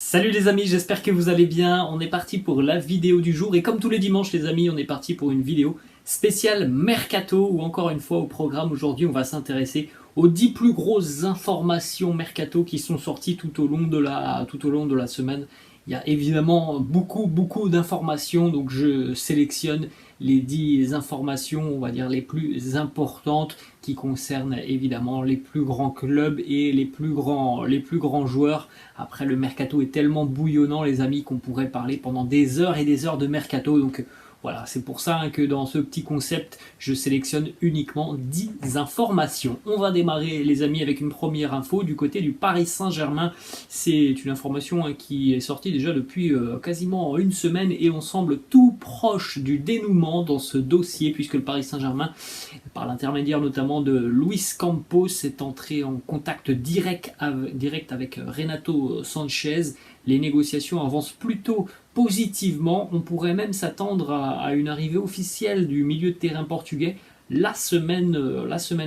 Salut les amis, j'espère que vous allez bien. On est parti pour la vidéo du jour et comme tous les dimanches les amis, on est parti pour une vidéo spéciale Mercato où encore une fois au programme aujourd'hui on va s'intéresser aux 10 plus grosses informations Mercato qui sont sorties tout au long de la semaine. Il y a évidemment beaucoup d'informations, donc je sélectionne les 10 informations, on va dire les plus importantes qui concernent évidemment les plus grands clubs et les plus grands joueurs. Après, le mercato est tellement bouillonnant, les amis, qu'on pourrait parler pendant des heures et des heures de mercato. Donc voilà, c'est pour ça que dans ce petit concept, je sélectionne uniquement 10 informations. On va démarrer, les amis, avec une première info du côté du Paris Saint-Germain. C'est une information qui est sortie déjà depuis quasiment une semaine et on semble tout proche du dénouement dans ce dossier puisque le Paris Saint-Germain, par l'intermédiaire notamment de Luis Campos, est entré en contact direct avec Renato Sanchez. Les négociations avancent plutôt positivement. On pourrait même s'attendre à une arrivée officielle du milieu de terrain portugais la semaine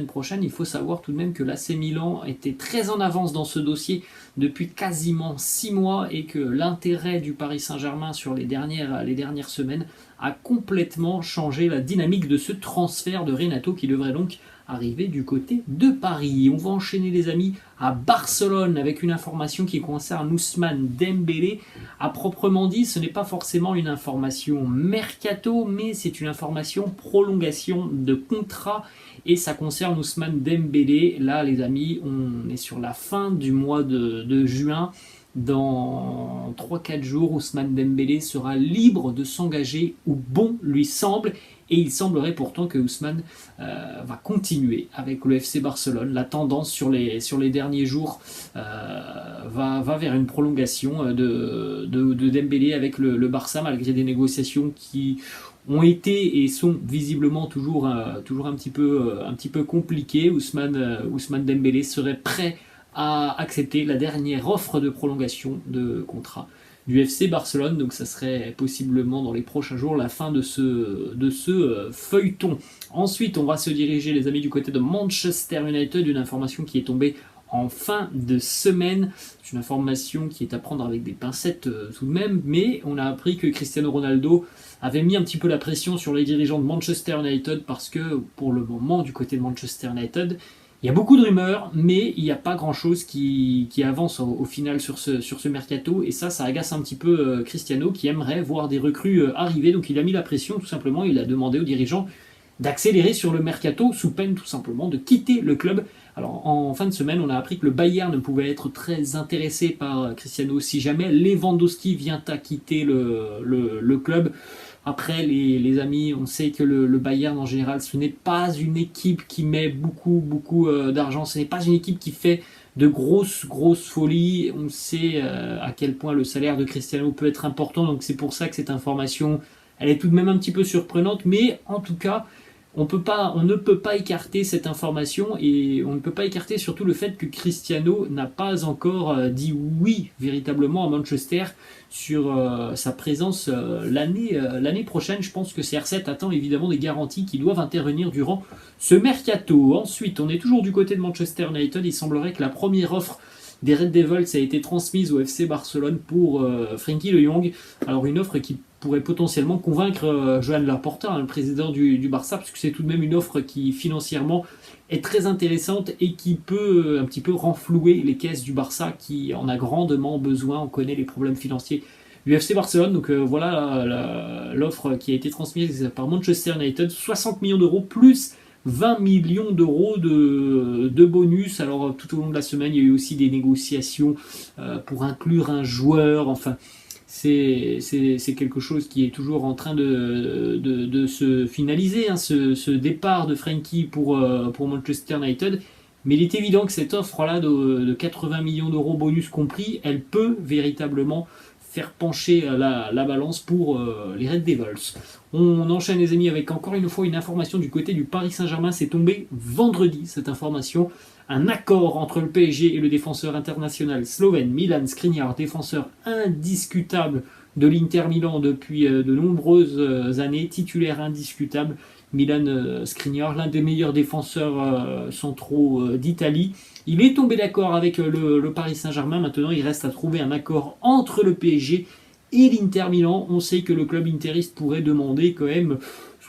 prochaine. Il faut savoir tout de même que l'AC Milan était très en avance dans ce dossier depuis quasiment 6 mois et que l'intérêt du Paris Saint-Germain sur les dernières semaines a complètement changé la dynamique de ce transfert de Renato qui devrait donc arriver du côté de Paris. On va enchaîner les amis à Barcelone avec une information qui concerne Ousmane Dembélé. À proprement dit, ce n'est pas forcément une information mercato, mais c'est une information prolongation de contrat et ça concerne Ousmane Dembélé. Là les amis, on est sur la fin du mois de juin. Dans 3-4 jours, Ousmane Dembélé sera libre de s'engager où bon lui semble. Et il semblerait pourtant que Ousmane va continuer avec le FC Barcelone. La tendance sur les derniers jours va vers une prolongation de Dembélé avec le Barça, malgré des négociations qui ont été et sont visiblement toujours un petit peu compliquées. Ousmane Dembélé serait prêt à accepter la dernière offre de prolongation de contrat du FC Barcelone, donc ça serait possiblement dans les prochains jours la fin de ce feuilleton. Ensuite, on va se diriger, les amis, du côté de Manchester United, une information qui est tombée en fin de semaine. C'est une information qui est à prendre avec des pincettes tout de même, mais on a appris que Cristiano Ronaldo avait mis un petit peu la pression sur les dirigeants de Manchester United parce que pour le moment, du côté de Manchester United, il y a beaucoup de rumeurs, mais il n'y a pas grand-chose qui avance au final sur ce mercato. Et ça agace un petit peu Cristiano qui aimerait voir des recrues arriver. Donc il a mis la pression tout simplement, il a demandé aux dirigeants d'accélérer sur le mercato sous peine tout simplement de quitter le club. Alors en fin de semaine, on a appris que le Bayern pouvait être très intéressé par Cristiano si jamais Lewandowski vient à quitter le club. Après, les amis, on sait que le Bayern, en général, ce n'est pas une équipe qui met beaucoup d'argent. Ce n'est pas une équipe qui fait de grosses folies. On sait à quel point le salaire de Cristiano peut être important. Donc c'est pour ça que cette information, elle est tout de même un petit peu surprenante. Mais en tout cas, on ne peut pas écarter cette information et on ne peut pas écarter surtout le fait que Cristiano n'a pas encore dit oui véritablement à Manchester sur sa présence l'année prochaine. Je pense que CR7 attend évidemment des garanties qui doivent intervenir durant ce mercato. Ensuite, on est toujours du côté de Manchester United. Il semblerait que la première offre des Red Devils a été transmise au FC Barcelone pour Frenkie de Jong. Alors une offre qui pourrait potentiellement convaincre Joan Laporta, le président du Barça, parce que c'est tout de même une offre qui financièrement est très intéressante et qui peut un petit peu renflouer les caisses du Barça qui en a grandement besoin. On connaît les problèmes financiers du FC Barcelone, donc voilà l'offre qui a été transmise par Manchester United, 60 millions d'euros plus 20 millions d'euros de bonus. Alors tout au long de la semaine, il y a eu aussi des négociations pour inclure un joueur. Enfin, c'est quelque chose qui est toujours en train de se finaliser, hein, ce départ de Frenkie pour Manchester United. Mais il est évident que cette offre-là de 80 millions d'euros bonus compris, elle peut véritablement faire pencher la balance pour les Red Devils. On enchaîne les amis avec encore une fois une information du côté du Paris Saint-Germain. C'est tombé vendredi cette information. Un accord entre le PSG et le défenseur international slovène Milan Skriniar, défenseur indiscutable de l'Inter Milan depuis de nombreuses années, titulaire indiscutable, Milan Skriniar, l'un des meilleurs défenseurs centraux d'Italie. Il est tombé d'accord avec le Paris Saint-Germain. Maintenant, il reste à trouver un accord entre le PSG et l'Inter Milan. On sait que le club interiste pourrait demander quand même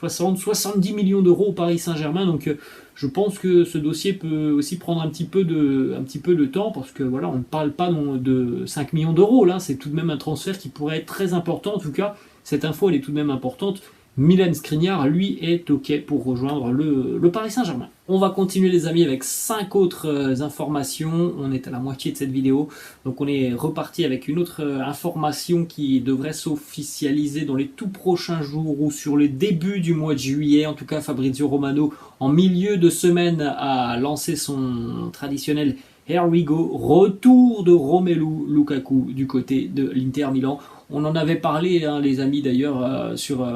60-70 millions d'euros au Paris Saint-Germain. Donc je pense que ce dossier peut aussi prendre un petit peu de temps, parce que voilà, on ne parle pas de 5 millions d'euros. Là, c'est tout de même un transfert qui pourrait être très important. En tout cas, cette info, elle est tout de même importante. Milan Skriniar, lui, est OK pour rejoindre le Paris Saint-Germain. On va continuer, les amis, avec 5 autres informations. On est à la moitié de cette vidéo. Donc on est reparti avec une autre information qui devrait s'officialiser dans les tout prochains jours ou sur le début du mois de juillet. En tout cas, Fabrizio Romano, en milieu de semaine, a lancé son traditionnel Here we go, retour de Romelu Lukaku du côté de l'Inter Milan. On en avait parlé, hein, les amis, d'ailleurs, sur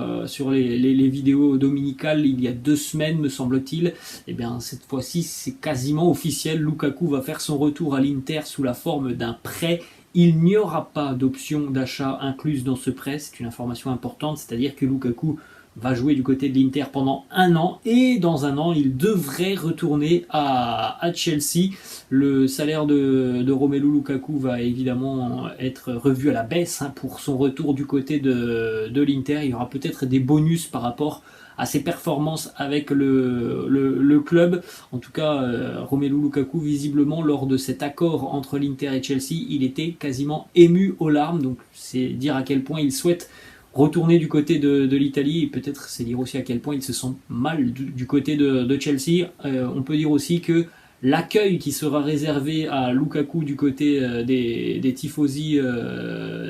les vidéos dominicales il y a 2 semaines, me semble-t-il. Et bien, cette fois-ci, c'est quasiment officiel. Lukaku va faire son retour à l'Inter sous la forme d'un prêt. Il n'y aura pas d'option d'achat incluse dans ce prêt. C'est une information importante, c'est-à-dire que Lukaku va jouer du côté de l'Inter pendant 1 an, et dans 1 an, il devrait retourner à Chelsea. Le salaire de Romelu Lukaku va évidemment être revu à la baisse, hein, pour son retour du côté de l'Inter. Il y aura peut-être des bonus par rapport à ses performances avec le club. En tout cas, Romelu Lukaku, visiblement, lors de cet accord entre l'Inter et Chelsea, il était quasiment ému aux larmes. Donc c'est dire à quel point il souhaite retourner du côté de l'Italie, et peut-être c'est dire aussi à quel point il se sent mal du côté de Chelsea. On peut dire aussi que l'accueil qui sera réservé à Lukaku du côté des tifosi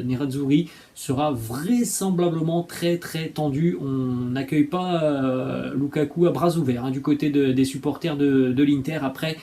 nerazzurri sera vraisemblablement très très tendu. On n'accueille pas Lukaku à bras ouverts, hein, du côté des supporters de l'Inter, après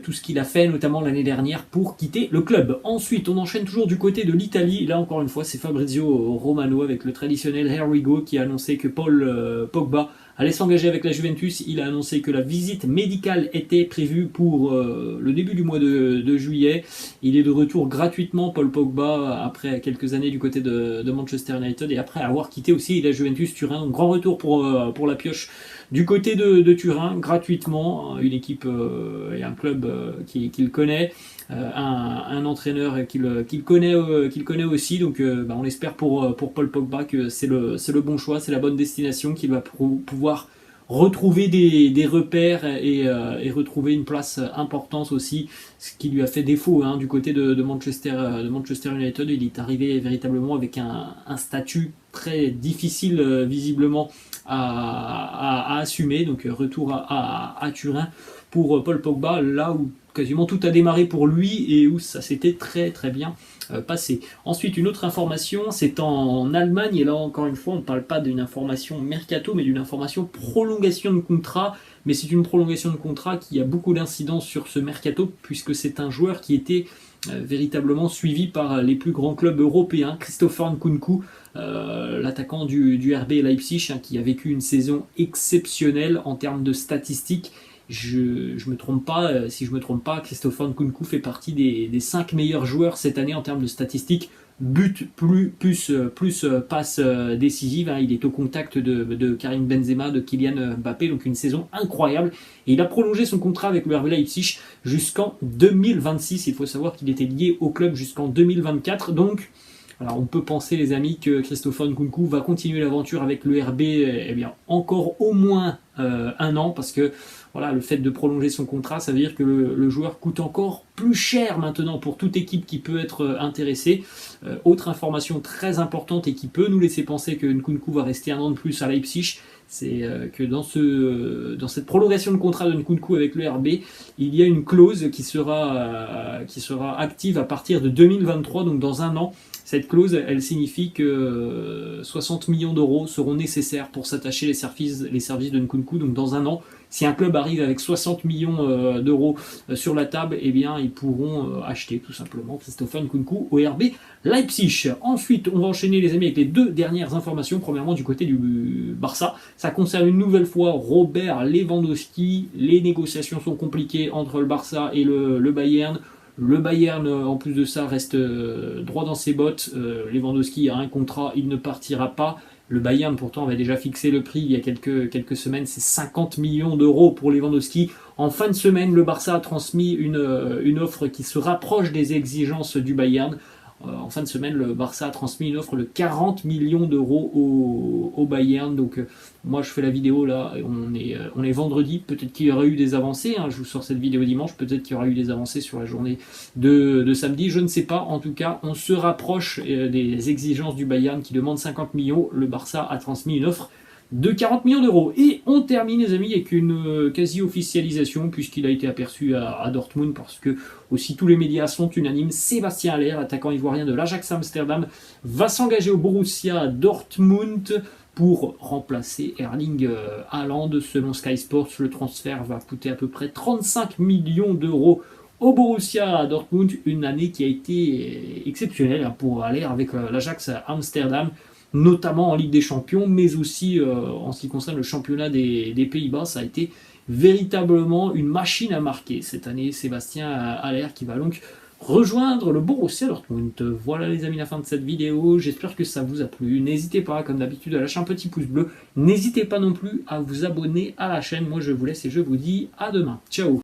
tout ce qu'il a fait, notamment l'année dernière, pour quitter le club. Ensuite, on enchaîne toujours du côté de l'Italie. Là, encore une fois, c'est Fabrizio Romano avec le traditionnel Here we go, qui a annoncé que Paul Pogba allait s'engager avec la Juventus. Il a annoncé que la visite médicale était prévue pour le début du mois de juillet. Il est de retour gratuitement, Paul Pogba, après quelques années du côté de Manchester United, et après avoir quitté aussi la Juventus Turin. Grand retour pour la pioche du côté de Turin, gratuitement. Une équipe et un club qu'il connaît, un entraîneur qu'il connaît aussi. Donc on espère pour Paul Pogba que c'est le bon choix, c'est la bonne destination, qu'il va pouvoir retrouver des repères et retrouver une place importante aussi, ce qui lui a fait défaut, hein, du côté de Manchester United. Il est arrivé véritablement avec un statut très difficile, visiblement, à assumer. Donc retour à Turin pour Paul Pogba, là où quasiment tout a démarré pour lui et où ça s'était très très bien passé. Ensuite, une autre information, c'est en Allemagne, et là encore une fois, on ne parle pas d'une information mercato, mais d'une information prolongation de contrat. Mais c'est une prolongation de contrat qui a beaucoup d'incidence sur ce mercato, puisque c'est un joueur qui était véritablement suivi par les plus grands clubs européens. Christopher Nkunku, l'attaquant du RB Leipzig, hein, qui a vécu une saison exceptionnelle en termes de statistiques. Si je me trompe pas, Christopher Nkunku fait partie des 5 meilleurs joueurs cette année en termes de statistiques. But plus passes décisives, hein. Il est au contact de Karim Benzema, de Kylian Mbappé, donc une saison incroyable. Et il a prolongé son contrat avec le RB Leipzig jusqu'en 2026. Il faut savoir qu'il était lié au club jusqu'en 2024. Donc alors on peut penser, les amis, que Christopher Nkunku va continuer l'aventure avec le RB encore au moins 1 an, parce que voilà, le fait de prolonger son contrat, ça veut dire que le joueur coûte encore plus cher maintenant pour toute équipe qui peut être intéressée. Autre information très importante et qui peut nous laisser penser que Nkunku va rester 1 an de plus à Leipzig, c'est que dans cette prolongation de contrat de Nkunku avec le RB, il y a une clause qui sera active à partir de 2023, donc dans 1 an. Cette clause, elle signifie que 60 millions d'euros seront nécessaires pour s'attacher les services de Nkunku. Donc dans 1 an, si un club arrive avec 60 millions d'euros sur la table, eh bien ils pourront acheter tout simplement Christopher Nkunku au RB Leipzig. Ensuite, on va enchaîner, les amis, avec les 2 dernières informations. Premièrement, du côté du Barça, ça concerne une nouvelle fois Robert Lewandowski. Les négociations sont compliquées entre le Barça et le Bayern. Le Bayern, en plus de ça, reste droit dans ses bottes. Lewandowski a un contrat, il ne partira pas. Le Bayern, pourtant, avait déjà fixé le prix il y a quelques semaines, c'est 50 millions d'euros pour Lewandowski. En fin de semaine, le Barça a transmis une offre qui se rapproche des exigences du Bayern. En fin de semaine, le Barça a transmis une offre de 40 millions d'euros au Bayern. Donc, moi, je fais la vidéo là, on est vendredi. Peut-être qu'il y aura eu des avancées. Hein, je vous sors cette vidéo dimanche. Peut-être qu'il y aura eu des avancées sur la journée de samedi. Je ne sais pas. En tout cas, on se rapproche des exigences du Bayern qui demande 50 millions. Le Barça a transmis une offre de 40 millions d'euros. Et on termine, les amis, avec une quasi-officialisation, puisqu'il a été aperçu à Dortmund, parce que aussi tous les médias sont unanimes. Sébastien Haller, attaquant ivoirien de l'Ajax Amsterdam, va s'engager au Borussia Dortmund pour remplacer Erling Haaland. Selon Sky Sports, le transfert va coûter à peu près 35 millions d'euros au Borussia Dortmund, une année qui a été exceptionnelle pour Haller avec l'Ajax Amsterdam, notamment en Ligue des Champions, mais aussi en ce qui concerne le championnat des Pays-Bas. Ça a été véritablement une machine à marquer cette année. Sébastien Haller qui va donc rejoindre le Borussia Dortmund. Voilà les amis, la fin de cette vidéo. J'espère que ça vous a plu. N'hésitez pas, comme d'habitude, à lâcher un petit pouce bleu. N'hésitez pas non plus à vous abonner à la chaîne. Moi, je vous laisse et je vous dis à demain. Ciao.